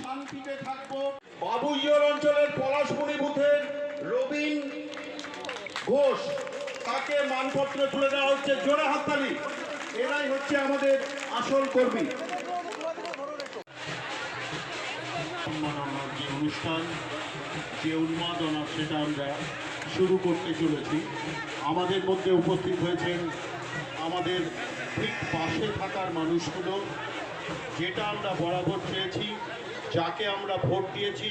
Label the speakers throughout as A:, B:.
A: শান্তিতে থাকবো। বাবুইজোর অঞ্চলের পলাশমণি বুথের রবীন ঘোষ, তাকে মানপত্র তুলে দেওয়া হচ্ছে। জোরে হাততালি। এরাই হচ্ছে আমাদের আসল কর্মী। সম্মাননার যে অনুষ্ঠান, যে উন্মাদনা, সেটা আমরা শুরু করতে চলেছি। আমাদের মধ্যে উপস্থিত হয়েছেন আমাদের ঠিক পাশে থাকার মানুষগুলো, যেটা আমরা বরাবর চেয়েছি, যাকে আমরা ভোট দিয়েছি,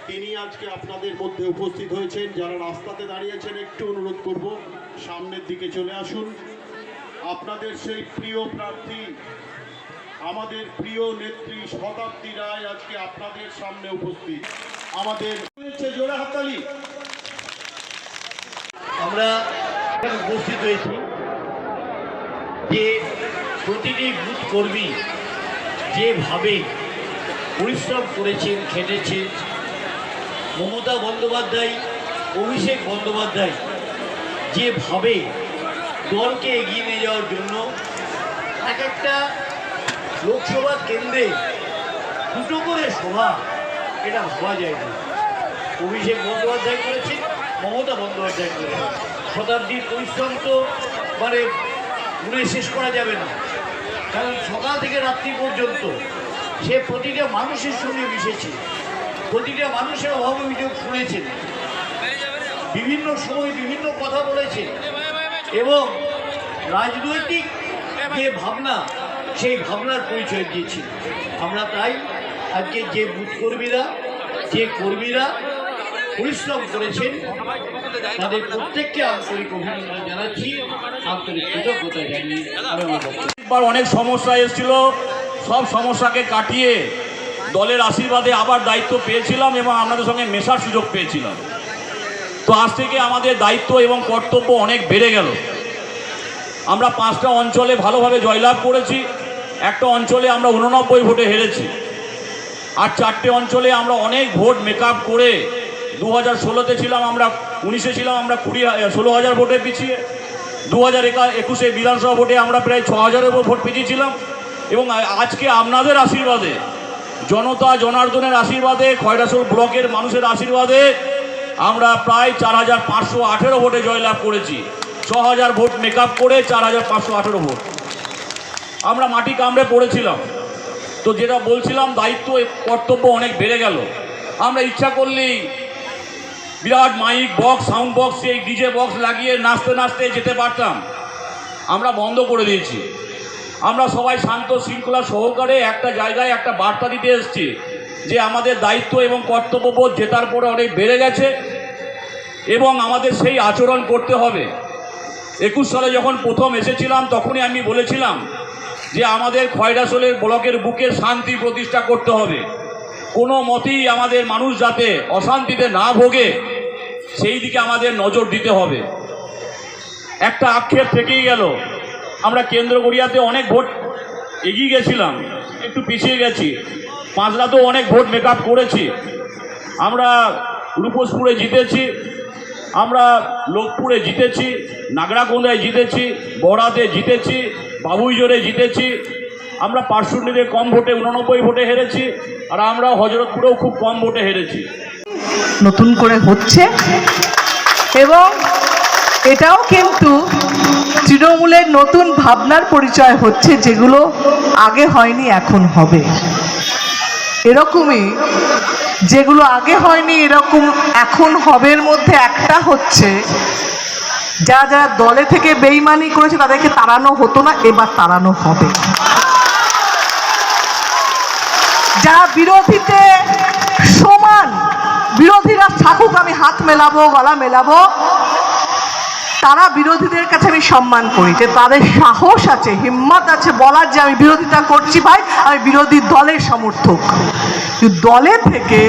A: তিনি আজকে আপনাদের মধ্যে উপস্থিত হয়েছেন। যারা রাস্তাতে দাঁড়িয়েছেন, একটু অনুরোধ করব সামনের দিকে চলে আসুন। আপনাদের সেই প্রিয় প্রার্থী, আমাদের প্রিয় নেত্রী শতাব্দী রায় আজকে আপনাদের সামনে উপস্থিত। আমাদের জোড়া হাততালি।
B: আমরা উপস্থিত হয়েছি যে প্রতিটি বুথ কর্মী যেভাবে পরিশ্রম করেছেন, খেটেছেন, মমতা বন্দ্যোপাধ্যায়, অভিষেক বন্দ্যোপাধ্যায় যেভাবে দলকে এগিয়ে নিয়ে যাওয়ার জন্য এক একটা লোকসভা কেন্দ্রে দুটো করে সভা, এটা ভাবা যায় না। অভিষেক বন্দ্যোপাধ্যায় করেছে, মমতা বন্দ্যোপাধ্যায় করেছে। শতাব্দীর পরিশ্রম তো মানে গুণে শেষ করা যাবে না, কারণ সকাল থেকে রাত্রি পর্যন্ত সে প্রতিটা মানুষের সঙ্গে মিশেছে, প্রতিটা মানুষের অভাব অভিযোগ শুনেছেন, বিভিন্ন সময় বিভিন্ন কথা বলেছেন এবং রাজনৈতিক যে ভাবনা, সেই ভাবনার পরিচয় দিয়েছি। আমরা তাই আজকে যে বুথ কর্মীরা, যে কর্মীরা পরিশ্রম করেছেন, তাদের প্রত্যেককে আন্তরিক অভিনন্দন জানাচ্ছি, আন্তরিক কৃতজ্ঞতা জানিয়ে
C: একবার অনেক সমস্যা এসেছিল, সব সমস্যাকে কাটিয়ে দলের আশীর্বাদে আবার দায়িত্ব পেয়েছিলাম এবং আপনাদের সঙ্গে মেশার সুযোগ পেয়েছিলাম। তো আজ থেকে আমাদের দায়িত্ব এবং কর্তব্য অনেক বেড়ে গেল। আমরা 5টা অঞ্চলে ভালোভাবে জয়লাভ করেছি, একটা অঞ্চলে আমরা 89 ভোটে হেরেছি, আর 4টে অঞ্চলে আমরা অনেক ভোট মেকআপ করে 2016-তে ছিলাম আমরা, 19-এ ছিলাম আমরা 16,000 ভোটে পিছিয়ে, 2021-এ বিধানসভা ভোটে আমরা প্রায় 6,000-এর ভোট পিছিয়েছিলাম। এবং আজকে আপনাদের আশীর্বাদে, জনতা জনার্দনের আশীর্বাদে, খয়রাসোল ব্লকের মানুষের আশীর্বাদে আমরা প্রায় 4,518 ভোটে জয়লাভ করেছি। 6,000 ভোট মেকআপ করে 4,518 ভোট। আমরা মাটি কামড়ে পড়েছিলাম। তো যেটা বলছিলাম, দায়িত্ব কর্তব্য অনেক বেড়ে গেল। আমরা ইচ্ছা করলেই বিরাট মাইক বক্স, সাউন্ড বক্স, এই ডিজে বক্স লাগিয়ে নাচতে নাচতে যেতে পারতাম, আমরা বন্ধ করে দিয়েছি। আমরা সবাই শান্ত শৃঙ্খলা সহকারে একটা জায়গায় একটা বার্তা দিতে এসেছি যে আমাদের দায়িত্ব এবং কর্তব্যবোধ জেতার পরে অনেক বেড়ে গেছে এবং আমাদের সেই আচরণ করতে হবে। 21 সালে যখন প্রথম এসেছিলাম, তখনই আমি বলেছিলাম যে আমাদের খয়রাসোলের ব্লকের বুকে শান্তি প্রতিষ্ঠা করতে হবে। কোনো মতেই আমাদের মানুষ যাতে অশান্তিতে না ভোগে, সেই দিকে আমাদের নজর দিতে হবে। একটা আক্ষেপ থেকেই গেল, আমরা কেন্দ্রগড়িয়াতে অনেক ভোট এগিয়ে গেছিলাম, একটু পিছিয়ে গেছি। পাঁচলাতেও অনেক ভোট মেকআপ করেছি, আমরা রূপসপুরে জিতেছি, আমরা লোকপুরে জিতেছি, নাগরাকোন্দায় জিতেছি, বড়াতে জিতেছি, বাবুইজোরে জিতেছি। আমরা পার্শ্বনীতে কম ভোটে 89 ভোটে হেরেছি, আর আমরা হজরতপুরেও খুব কম ভোটে হেরেছি।
D: নতুন করে হচ্ছে এবং এটাও কিন্তু তৃণমূলের নতুন ভাবনার পরিচয় হচ্ছে, যেগুলো আগে হয়নি এখন হবে। এরকমই যেগুলো আগে হয়নি এরকম এখন হবে। এর মধ্যে একটা হচ্ছে, যারা যারা দলে থেকে বেইমানি করেছে তাদেরকে তাড়ানো হতো না, এবার তাড়ানো হবে। যারা বিরোধীতে সমান, বিরোধীরা থাকুক, আমি হাত মেলাবো, গলা মেলাবো, তারা বিরোধীদের কাছে আমি সম্মান করি, যে তাদের সাহস আছে, হিম্মত আছে বলার যে আমি বিরোধিতা করছি, ভাই আমি বিরোধী দলের সমর্থক। কিন্তু দলে থেকে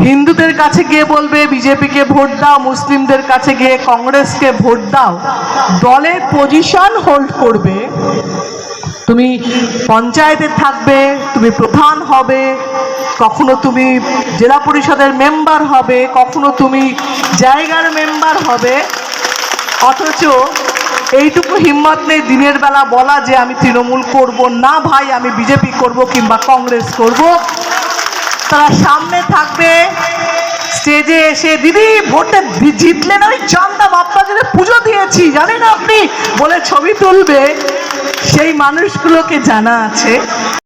D: হিন্দুদের কাছে গিয়ে বলবে বিজেপিকে ভোট দাও, মুসলিমদের কাছে গিয়ে কংগ্রেসকে ভোট দাও, দলের পজিশন হোল্ড করবে। তুমি পঞ্চায়েতে থাকবে, তুমি প্রধান হবে, কখনো তুমি জেলা পরিষদের মেম্বার হবে, কখনো তুমি জায়গার মেম্বার হবে, অথচ এইটুকু হিম্মত নেই দিনের বেলা বলা যে আমি তৃণমূল করব না ভাই, আমি বিজেপি করব কিংবা কংগ্রেস করব। তারা সামনে থাকবে, স্টেজে এসে দিদি ভোটে জিতলেন, আমি জানতাম আপনার জন্য পুজো দিয়েছি জানেন আপনি বলে ছবি তুলবে। সেই মানুষগুলোকে জানা আছে